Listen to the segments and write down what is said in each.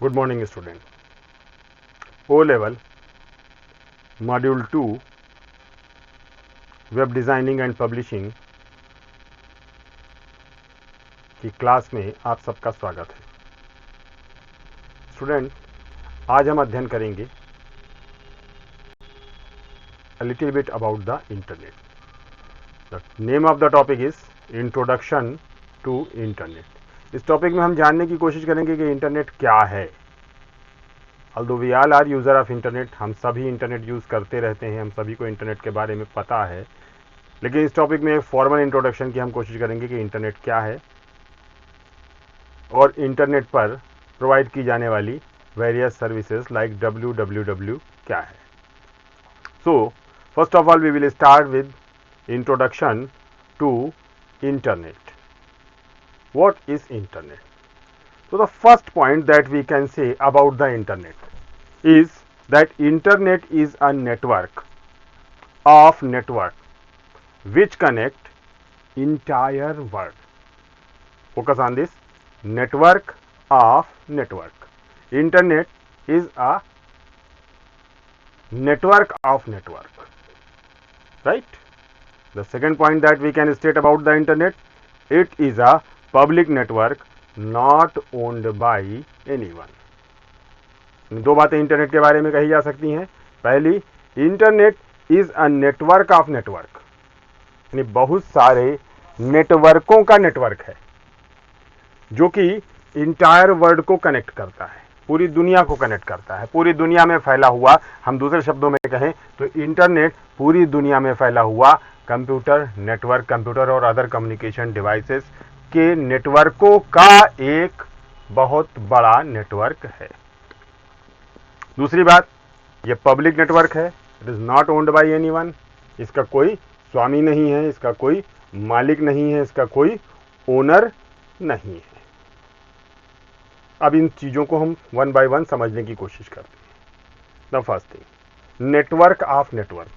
Good morning student. O level module 2 web designing and publishing की class में आप सबका स्वागत है। स्टूडेंट, आज हम अध्ययन करेंगे a little bit about the internet. The name of the topic is Introduction to Internet. इस टॉपिक में हम जानने की कोशिश करेंगे कि इंटरनेट क्या है। Although we all are user of internet, हम सभी इंटरनेट यूज़ करते रहते हैं, हम सभी को इंटरनेट के बारे में पता है, लेकिन इस टॉपिक में एक फॉर्मल इंट्रोडक्शन की हम कोशिश करेंगे कि इंटरनेट क्या है और इंटरनेट पर प्रोवाइड की जाने वाली वेरियस सर्विसेज लाइक www क्या है। So first of all we will start with introduction to internet. What is internet? So the first point that we can say about the internet is that internet is a network of network which connect entire world. Focus on this, network of network. Internet is a network of network, right? The second point that we can state about the internet, it is a public network not owned by anyone. दो बातें internet के बारे में कही जा सकती हैं। पहली, internet is a network of network, यानी बहुत सारे नेटवर्कों का नेटवर्क है जो कि इंटायर वर्ल्ड को कनेक्ट करता है, पूरी दुनिया को कनेक्ट करता है, पूरी दुनिया में फैला हुआ। हम दूसरे शब्दों में कहें तो इंटरनेट पूरी दुनिया में फैला हुआ कंप्यूटर नेटवर्क, कंप्यूटर और अदर कम्युनिकेशन डिवाइसेस के नेटवर्कों का एक बहुत बड़ा नेटवर्क है। दूसरी बात, ये पब्लिक नेटवर्क है, it is not owned by anyone. इसका कोई स्वामी नहीं है, इसका कोई मालिक नहीं है, इसका कोई ओनर नहीं है। अब इन चीजों को हम वन बाय वन समझने की कोशिश करते हैं। The first thing, network of network.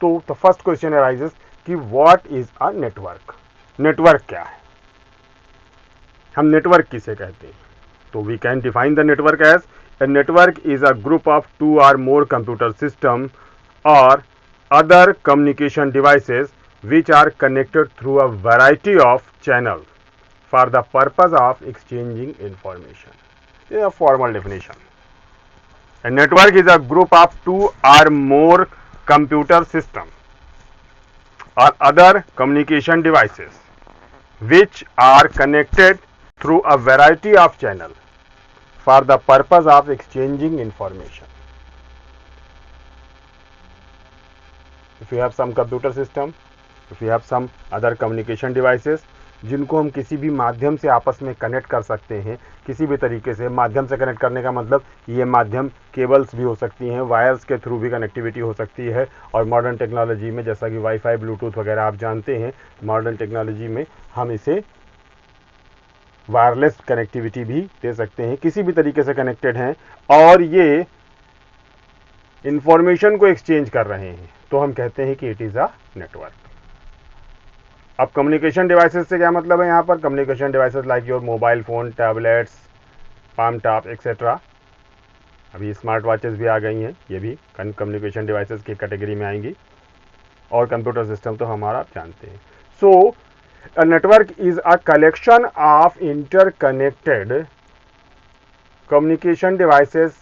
तो द फर्स्ट क्वेश्चन अराइजेस कि what is a network? Network क्या है? हम नेटवर्क किसे कहते हैं? तो we can define the network as a network is a group of two or more computer system or other communication devices which are connected through a variety of channels for the purpose of exchanging information. This is a formal definition. A network is a group of two or more computer systems or other communication devices which are connected through a variety of channels for the purpose of exchanging information. If you have some computer system, if you have some other communication devices, जिनको हम किसी भी माध्यम से आपस में connect कर सकते हैं, किसी भी तरीके से। माध्यम से कनेक्ट करने का मतलब ये माध्यम केबल्स भी हो सकती हैं, वायर्स के थ्रू भी कनेक्टिविटी हो सकती है, और मॉडर्न टेक्नोलॉजी में जैसा कि वाईफाई, ब्लूटूथ वगैरह आप जानते हैं, मॉडर्न टेक्नोलॉजी में हम इसे वायरलेस कनेक्टिविटी भी दे सकते हैं। किसी भी तरीके से कनेक्टेड हैं और ये इंफॉर्मेशन को एक्सचेंज कर रहे हैं, तो हम कहते हैं कि इट इज अ नेटवर्क। अब कम्युनिकेशन डिवाइसेस से क्या मतलब है? यहाँ पर communication devices like your mobile phone, tablets, palm top etcetera. अभी स्मार्ट वॉचेस भी आ गई हैं, ये भी कम्युनिकेशन डिवाइसेस की कैटेगरी में आएंगी। और कंप्यूटर सिस्टम तो हमारा आप जानते हैं। सो a network is a collection of interconnected communication devices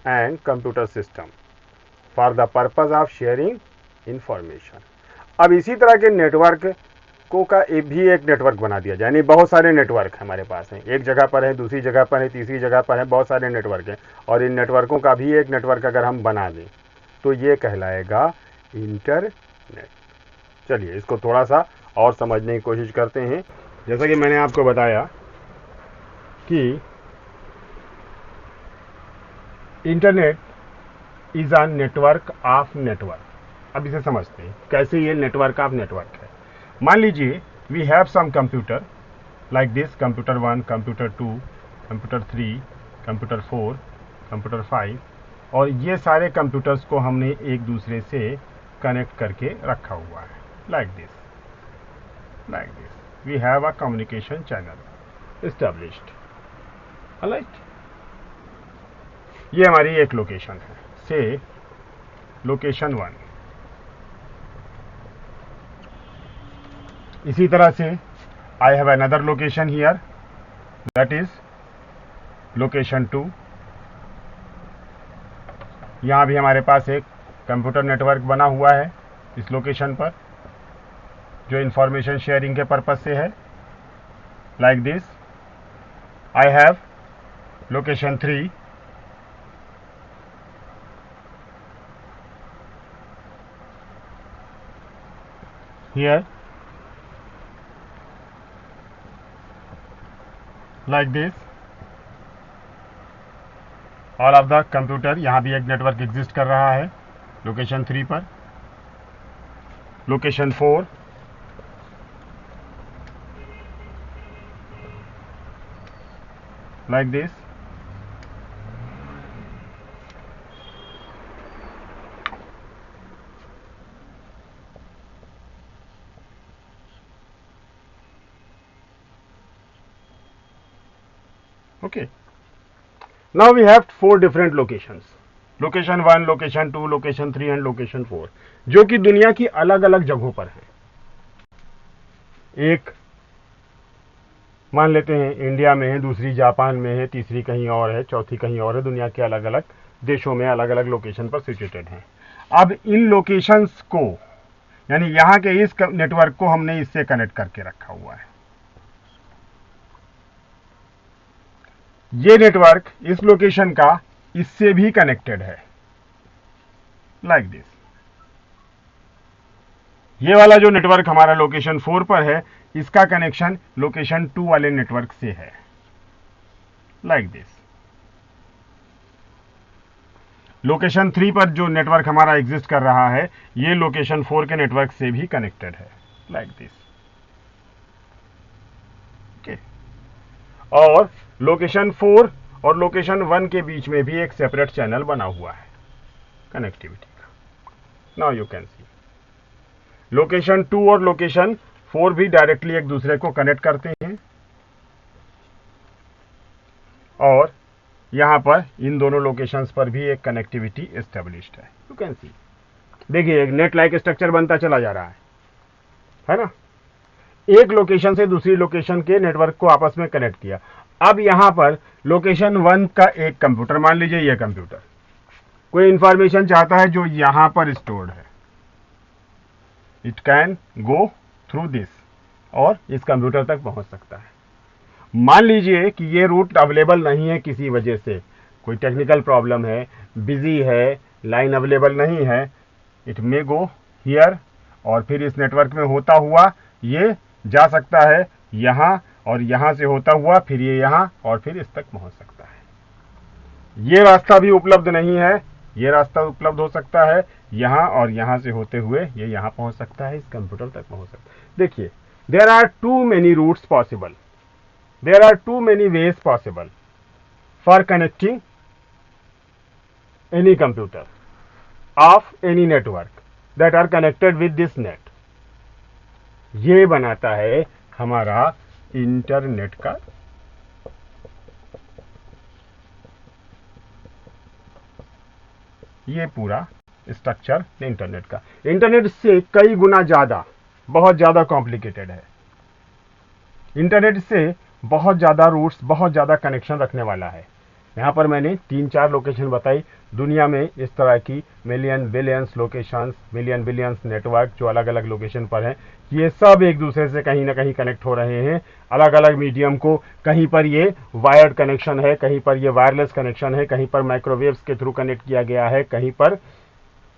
and computer system for the purpose of sharing information. अब इसी तरह के नेटवर्क को का भी एक नेटवर्क बना दिया जाए, यानी बहुत सारे नेटवर्क हमारे पास हैं, एक जगह पर है, दूसरी जगह पर है, तीसरी जगह पर है, बहुत सारे नेटवर्क हैं, और इन नेटवर्कों का भी एक नेटवर्क अगर हम बना दें तो ये कहलाएगा इंटरनेट। चलिए इसको थोड़ा सा और समझने की कोशिश करते हैं। जैसा कि मैंने आपको बताया कि internet is a network of network. अब इसे समझते हैं कैसे ये नेटवर्क ऑफ नेटवर्क है। मान लीजिए we have some computer like this, computer 1, computer 2, computer 3, computer 4, computer 5, और ये सारे कंप्यूटर्स को हमने एक दूसरे से कनेक्ट करके रखा हुआ है like this. Like this, we have a communication channel established. Alright. ये हमारी एक लोकेशन है, से लोकेशन 1। इसी तरह से I have another location here, that is location 2। यहां भी हमारे पास एक कंप्यूटर नेटवर्क बना हुआ है इस लोकेशन पर, जो इंफॉर्मेशन शेयरिंग के पर्पज से है। Like this I have location 3, here like this। All of the computer, यहां भी एक नेटवर्क एग्जिस्ट कर रहा है लोकेशन 3 पर। Location 4, like this। Okay, now we have 4 different locations, location 1, location 2, location 3 and location 4, जो कि दुनिया की अलग अलग जगहों पर हैं। एक मान लेते हैं इंडिया में है, दूसरी जापान में है, तीसरी कहीं और है, चौथी कहीं और है। दुनिया के अलग अलग देशों में अलग अलग लोकेशन पर सिचुएटेड हैं। अब इन लोकेशंस को, यानी यहां के इस नेटवर्क को हमने इससे कनेक्ट करके रखा हुआ है। ये नेटवर्क इस लोकेशन का इससे भी कनेक्टेड है, लाइक दिस। ये वाला जो नेटवर्क हमारा लोकेशन 4 पर है, इसका कनेक्शन लोकेशन 2 वाले नेटवर्क से है, लाइक दिस। लोकेशन 3 पर जो नेटवर्क हमारा एग्जिस्ट कर रहा है, ये लोकेशन 4 के नेटवर्क से भी कनेक्टेड है, लाइक दिस। ओके, और लोकेशन 4 और लोकेशन 1 के बीच में भी एक सेपरेट चैनल बना हुआ है कनेक्टिविटी का। Now you can see location 2 और लोकेशन 4 भी डायरेक्टली एक दूसरे को कनेक्ट करते हैं, और यहां पर इन दोनों लोकेशंस पर भी एक कनेक्टिविटी एस्टेब्लिश्ड है। यू कैन सी, देखिए एक नेट लाइक स्ट्रक्चर बनता चला जा रहा है ना। एक लोकेशन से दूसरी लोकेशन के नेटवर्क को आपस में कनेक्ट किया। अब यहां पर लोकेशन 1 का एक कंप्यूटर, मान लीजिए यह कंप्यूटर कोई इंफॉर्मेशन चाहता है जो यहां पर स्टोर्ड है, it can go through this और इस कंप्यूटर तक पहुंच सकता है। मान लीजिए कि ये रूट अवेलेबल नहीं है, किसी वजह से कोई टेक्निकल प्रॉब्लम है, बिजी है, लाइन अवेलेबल नहीं है, इट मे गो हियर, और फिर इस नेटवर्क में होता हुआ ये जा सकता है यहां, और यहां से होता हुआ फिर ये यहां, और फिर इस तक पहुंच सकता है। ये रास्ता भी उपलब्ध नहीं है, ये रास्ता उपलब्ध हो सकता है यहां, और यहां से होते हुए ये यहां पहुंच सकता है, इस कंप्यूटर तक पहुंच सकता है। देखिए, there are too many routes possible, there are too many ways possible for connecting any computer of any network that are connected with this net. ये बनाता है हमारा इंटरनेट का ये पूरा स्ट्रक्चर इंटरनेट का। इंटरनेट से कई गुना ज्यादा, बहुत ज्यादा कॉम्प्लिकेटेड है। इंटरनेट से बहुत ज्यादा रूट्स, बहुत ज्यादा कनेक्शन रखने वाला है। यहां पर मैंने 3-4 लोकेशन बताई। दुनिया में इस तरह की million billions locations, million billions network जो अलग अलग लोकेशन पर हैं, ये सब एक दूसरे से कहीं ना कहीं कनेक्ट हो रहे हैं अलग अलग मीडियम को। कहीं पर ये वायर्ड कनेक्शन है, कहीं पर ये वायरलेस कनेक्शन है, कहीं पर माइक्रोवेव्स के थ्रू कनेक्ट किया गया है, कहीं पर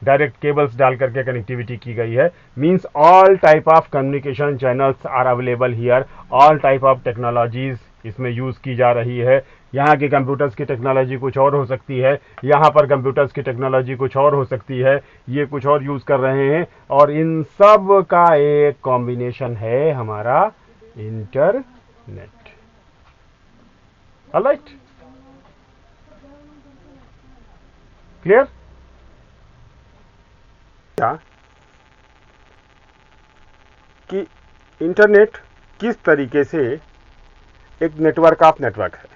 डायरेक्ट केबल्स डाल करके कनेक्टिविटी की गई है। Means all type of communication channels are available here, all type of technologies इसमें यूज की जा रही है। यहाँ के कंप्यूटर्स की टेक्नोलॉजी कुछ और हो सकती है, यहाँ पर कंप्यूटर्स की टेक्नोलॉजी कुछ और हो सकती है, ये कुछ और यूज कर रहे हैं, और इन सब का एक कॉम्बिनेशन है हमारा इंटरनेट। Alright, clear? कि इंटरनेट किस तरीके से एक नेटवर्क ऑफ नेटवर्क है।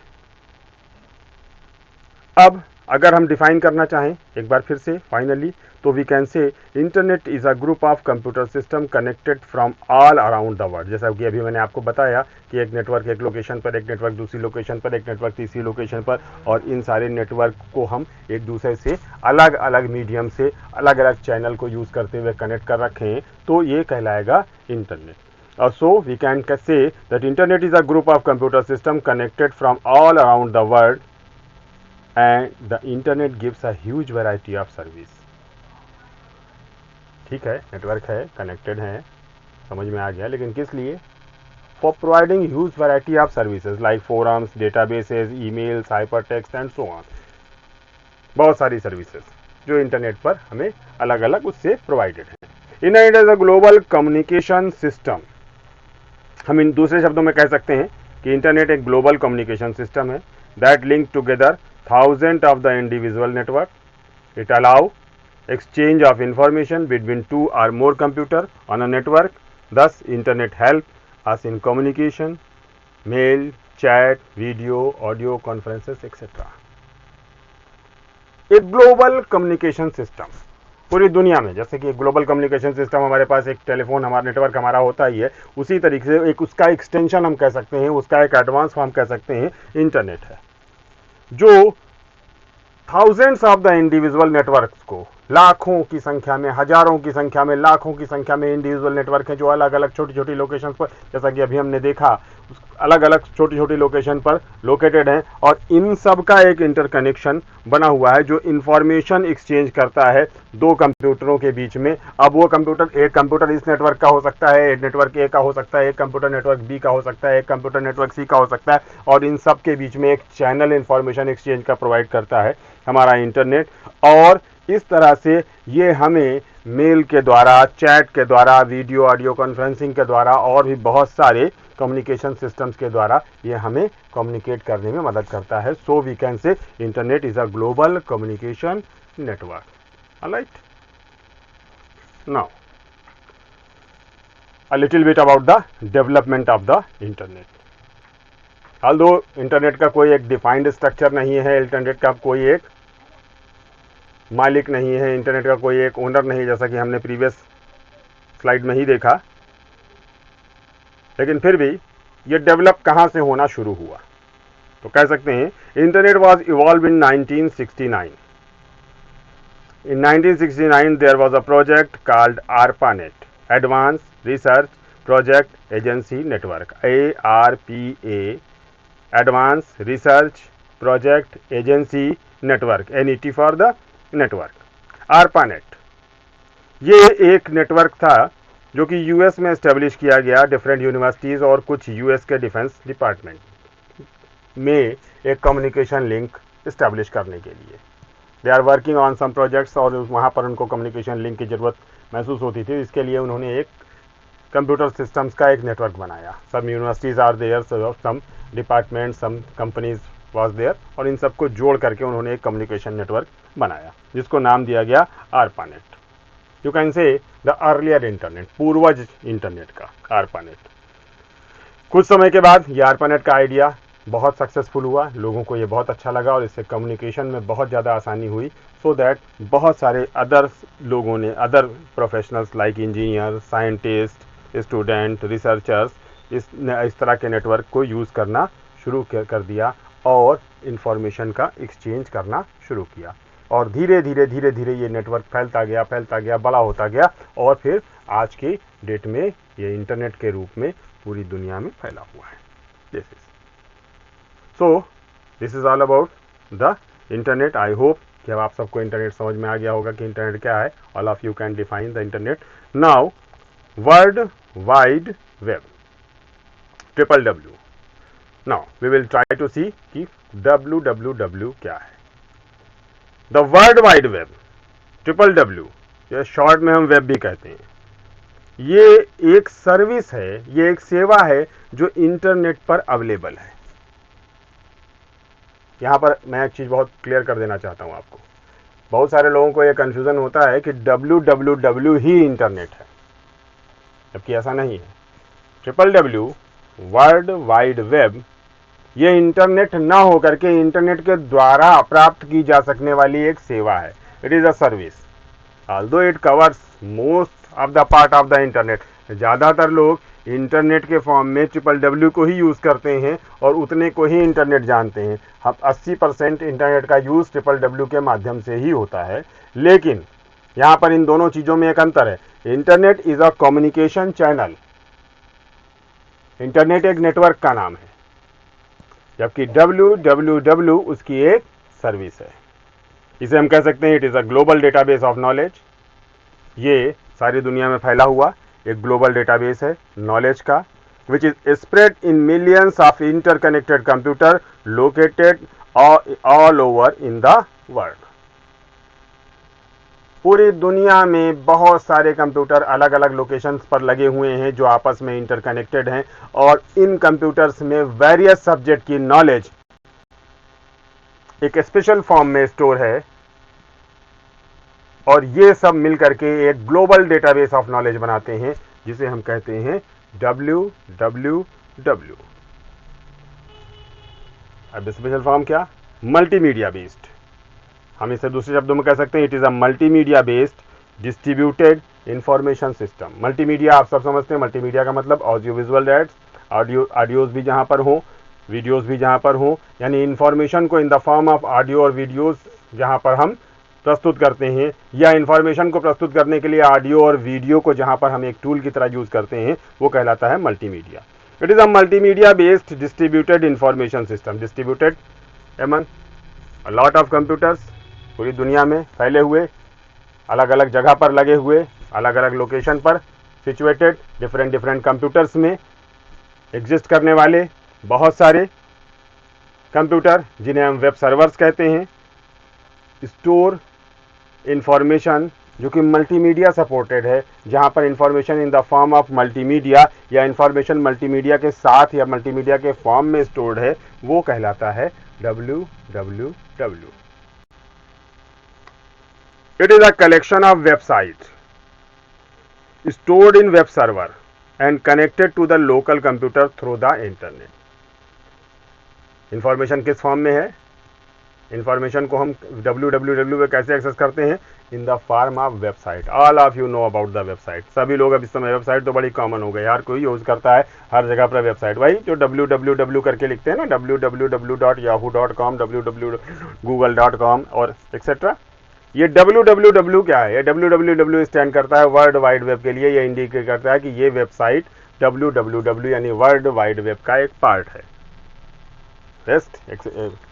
अब अगर हम डिफाइन करना चाहें एक बार फिर से फाइनली, तो we can say internet is a group of computer system connected from all around the world. जैसा कि अभी मैंने आपको बताया कि एक नेटवर्क एक लोकेशन पर, एक नेटवर्क दूसरी लोकेशन पर, एक नेटवर्क तीसरी लोकेशन पर, और इन सारे नेटवर्क को हम एक दूसरे से अलग अलग मीडियम से अलग अलग चैनल को यूज़ करते हुए कनेक्ट कर रखे हैं, तो ये कहलाएगा internet. So we can say that internet is a group of computer system connected from all around the world, and the internet gives a huge variety of service। ठीक है, नेटवर्क है, कनेक्टेड है, समझ में आ गया, लेकिन किस लिए? For providing huge variety of services like forums, databases, emails, hypertext and so on. बहुत सारी सर्विसेज जो इंटरनेट पर हमें अलग अलग उससे प्रोवाइडेड है। Internet is a global communication system. हम इन दूसरे शब्दों में कह सकते हैं कि इंटरनेट एक ग्लोबल कम्युनिकेशन सिस्टम है that link together thousand of the individual network. It allow exchange of information between two or more computer on a network. Thus internet help us in communication, mail, chat, video, audio conferences etc. एक global communication system पूरी दुनिया में, जैसे कि global communication system हमारे पास एक telephone हमारा network हमारा होता ही है, उसी तरीके से एक उसका एक्सटेंशन हम कह सकते हैं, उसका एक एडवांस फॉर्म कह सकते हैं इंटरनेट है, जो thousands of the individual networks को, लाखों की संख्या में, हजारों की संख्या में, लाखों की संख्या में इंडिविजुअल नेटवर्क हैं जो अलग अलग छोटी छोटी लोकेशन पर, जैसा कि अभी हमने देखा, अलग अलग छोटी छोटी लोकेशन पर लोकेटेड हैं, और इन सब का एक इंटरकनेक्शन बना हुआ है जो इंफॉर्मेशन एक्सचेंज करता है दो कंप्यूटरों के बीच में। अब वो कंप्यूटर, एक कंप्यूटर इस नेटवर्क का हो सकता है, एक नेटवर्क ए का हो सकता है, एक कंप्यूटर नेटवर्क बी का हो सकता है, एक कंप्यूटर नेटवर्क सी का हो सकता है, और इन सब के बीच में एक चैनल इंफॉर्मेशन एक्सचेंज का प्रोवाइड करता है हमारा इंटरनेट। और इस तरह से ये हमें मेल के द्वारा, चैट के द्वारा, वीडियो ऑडियो कॉन्फ्रेंसिंग के द्वारा, और भी बहुत सारे कम्युनिकेशन सिस्टम्स के द्वारा ये हमें कम्युनिकेट करने में मदद करता है। So we can say internet is a global communication network. Alright, now a little bit about the development of the internet। although internet का कोई एक डिफाइंड स्ट्रक्चर नहीं है, इंटरनेट का कोई एक मालिक नहीं है, इंटरनेट का कोई एक ओनर नहीं, जैसा कि हमने प्रीवियस स्लाइड में ही देखा, लेकिन फिर भी ये डेवलप कहाँ से होना शुरू हुआ, तो कह सकते हैं internet was evolve in 1969। In 1969 there was a project called ARPANET, Advanced Research Project Agency Network, ARPA, Advanced Research Project Agency Network, NET for the network। ARPANET ये एक नेटवर्क था जो कि यूएस में एस्टेब्लिश किया गया, डिफरेंट यूनिवर्सिटीज़ और कुछ यूएस के डिफेंस डिपार्टमेंट में एक कम्युनिकेशन लिंक इस्टेब्लिश करने के लिए। They are working on some projects, और वहाँ पर उनको कम्युनिकेशन लिंक की ज़रूरत महसूस होती थी, इसके लिए उन्होंने एक कंप्यूटर सिस्टम्स का एक नेटवर्क बनाया। Some universities are there, some department, some companies was there, और इन सबको जोड़ करके उन्होंने एक कम्युनिकेशन नेटवर्क बनाया जिसको नाम दिया गया ARPANET। You can say the earlier internet, पूर्वज इंटरनेट का ARPANET। कुछ समय के बाद ये ARPANET का आइडिया बहुत सक्सेसफुल हुआ, लोगों को ये बहुत अच्छा लगा और इससे कम्युनिकेशन में बहुत ज़्यादा आसानी हुई। सो दैट बहुत सारे अदर लोगों ने, other professionals like engineer, scientist, student, researchers इस तरह के नेटवर्क को यूज़ करना शुरू कर दिया और इंफॉर्मेशन का एक्सचेंज करना शुरू किया, और धीरे धीरे धीरे धीरे ये नेटवर्क फैलता गया, बड़ा होता गया, और फिर आज की डेट में ये इंटरनेट के रूप में पूरी दुनिया में फैला हुआ है। This is all about the internet. I hope कि अब आप सबको इंटरनेट समझ में आ गया होगा कि इंटरनेट क्या है। All of you can define the internet now. World wide web, WWW। Now we will try to see कि WWW क्या है। The world wide web, WWW, ये शॉर्ट में हम वेब भी कहते हैं, ये एक सर्विस है, ये एक सेवा है जो इंटरनेट पर अवेलेबल है। यहां पर मैं एक चीज़ बहुत क्लियर कर देना चाहता हूं आपको। बहुत सारे लोगों को यह कंफ्यूजन होता है कि WWW ही इंटरनेट है, जबकि ऐसा नहीं है। WWW, वर्ल्ड वाइड वेब, ये इंटरनेट ना हो करके इंटरनेट के द्वारा प्राप्त की जा सकने वाली एक सेवा है। It is a service, although it covers most of the part of the internet. ज़्यादातर लोग इंटरनेट के फॉर्म में WWW को ही यूज़ करते हैं और उतने को ही इंटरनेट जानते हैं। हम 80% इंटरनेट का यूज़ WWW के माध्यम से ही होता है। लेकिन यहाँ पर इन दोनों चीज़ों में एक अंतर है। Internet is a communication channel, internet एक नेटवर्क का नाम है, जबकि WWW उसकी एक सर्विस है। इसे हम कह सकते हैं it is a global database of knowledge. ये सारी दुनिया में फैला हुआ एक ग्लोबल डेटाबेस है नॉलेज का, which is spread in millions of interconnected computer located all over in the world. पूरी दुनिया में बहुत सारे कंप्यूटर अलग अलग लोकेशंस पर लगे हुए हैं जो आपस में इंटरकनेक्टेड हैं, और इन कंप्यूटर्स में वेरियस सब्जेक्ट की नॉलेज एक स्पेशल फॉर्म में स्टोर है, और ये सब मिलकर के एक ग्लोबल डेटाबेस ऑफ नॉलेज बनाते हैं जिसे हम कहते हैं WWW। अब स्पेशल फॉर्म क्या? Multimedia based. हम इसे दूसरे शब्दों में कह सकते हैं it is a multimedia based distributed information system. Multimedia आप सब समझते हैं, मल्टीमीडिया का मतलब ऑडियो विजुअल एड्स, ऑडियोज भी जहाँ पर हों, वीडियोस भी जहाँ पर हों, यानी इंफॉर्मेशन को इन द फॉर्म ऑफ ऑडियो और वीडियोस जहाँ पर हम प्रस्तुत करते हैं, या इंफॉर्मेशन को प्रस्तुत करने के लिए ऑडियो और वीडियो को जहाँ पर हम एक टूल की तरह यूज़ करते हैं, वो कहलाता है multimedia. It is a multimedia based distributed information system, distributed among a lot of computers, पूरी दुनिया में फैले हुए, अलग अलग जगह पर लगे हुए, अलग अलग लोकेशन पर सिचुएटेड, डिफरेंट डिफरेंट कंप्यूटर्स में एग्जिस्ट करने वाले बहुत सारे कंप्यूटर जिन्हें हम वेब सर्वर्स कहते हैं, स्टोर इंफॉर्मेशन जो कि मल्टीमीडिया सपोर्टेड है, जहां पर information in the form of multimedia या इंफॉर्मेशन मल्टीमीडिया के साथ या मल्टीमीडिया के फॉर्म में स्टोर्ड है, वो कहलाता है WWW। It is a collection of websites stored in web server and connected to the local computer through the internet। Information किस फॉर्म में है? इंफॉर्मेशन को हम WWW पे कैसे एक्सेस करते हैं? इन the form of website. All of you know about the website. सभी लोग अब इस समय, वेबसाइट तो बड़ी कॉमन हो गई, हर कोई यूज़ करता है, हर जगह पर वेबसाइट। वही जो WWW करके लिखते हैं ना, www.yahoo.com, www.google.com और एक्सेट्रा। ये WWW क्या है? ये WWW स्टैंड करता है वर्ल्ड वाइड वेब के लिए। ये इंडिकेट करता है कि ये वेबसाइट WWW यानी वर्ल्ड वाइड वेब का एक पार्ट है। रेस्ट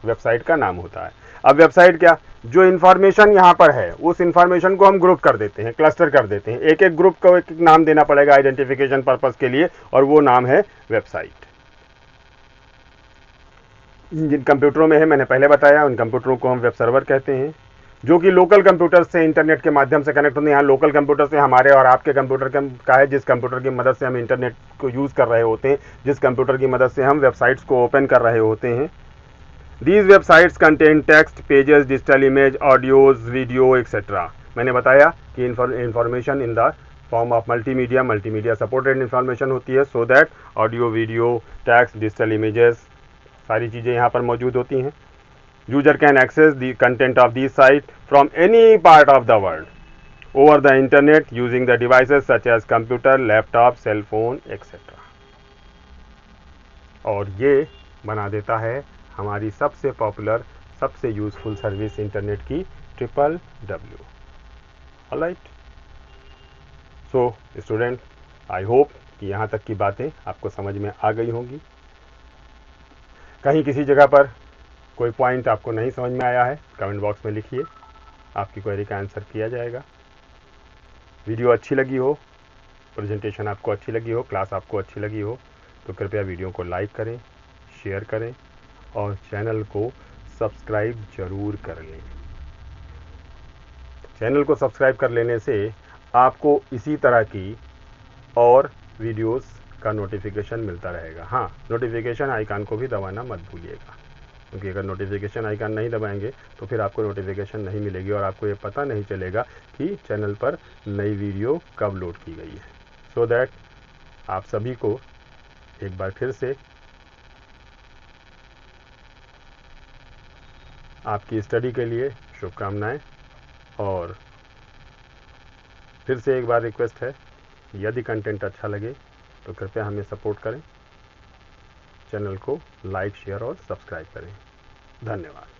वेबसाइट का नाम होता है। अब वेबसाइट क्या? जो इन्फॉर्मेशन यहाँ पर है उस इन्फॉर्मेशन को हम ग्रुप कर देते हैं, क्लस्टर कर देते हैं। एक एक ग्रुप को एक एक नाम देना पड़ेगा आइडेंटिफिकेशन पर्पस के लिए, और वो नाम है वेबसाइट। जिन कंप्यूटरों में है मैंने पहले बताया, उन कंप्यूटरों को हम वेब सर्वर कहते हैं, जो कि लोकल कंप्यूटर से इंटरनेट के माध्यम से कनेक्ट होते हैं। यहाँ लोकल कंप्यूटर से हमारे और आपके कंप्यूटर का है, जिस कंप्यूटर की मदद से हम इंटरनेट को यूज़ कर रहे होते हैं, जिस कंप्यूटर की मदद से हम वेबसाइट्स को ओपन कर रहे होते हैं। These websites contain text, pages, digital image, audios, video etcetera. मैंने बताया कि information in the form of multimedia, multimedia supported information होती है, so that audio, video, text, digital images, सारी चीज़ें यहाँ पर मौजूद होती हैं। User can access the content of this site from any part of the world over the internet using the devices such as computer, laptop, cell phone etcetera. और ये बना देता है हमारी सबसे पॉपुलर, सबसे यूजफुल सर्विस इंटरनेट की WWW। Alright, so student, I hope कि यहाँ तक की बातें आपको समझ में आ गई होंगी। कहीं किसी जगह पर कोई पॉइंट आपको नहीं समझ में आया है, कमेंट बॉक्स में लिखिए, आपकी क्वेरी का आंसर किया जाएगा। वीडियो अच्छी लगी हो, प्रेजेंटेशन आपको अच्छी लगी हो, क्लास आपको अच्छी लगी हो, तो कृपया वीडियो को लाइक करें, शेयर करें और चैनल को सब्सक्राइब जरूर कर लें। चैनल को सब्सक्राइब कर लेने से आपको इसी तरह की और वीडियोस का नोटिफिकेशन मिलता रहेगा। हाँ, नोटिफिकेशन आइकन को भी दबाना मत भूलिएगा, क्योंकि अगर नोटिफिकेशन आइकन नहीं दबाएंगे तो फिर आपको नोटिफिकेशन नहीं मिलेगी और आपको ये पता नहीं चलेगा कि चैनल पर नई वीडियो कब लोड की गई है। सो दैट आप सभी को एक बार फिर से आपकी स्टडी के लिए शुभकामनाएं। और फिर से एक बार रिक्वेस्ट है, यदि कंटेंट अच्छा लगे तो कृपया हमें सपोर्ट करें, चैनल को लाइक, शेयर और सब्सक्राइब करें। धन्यवाद।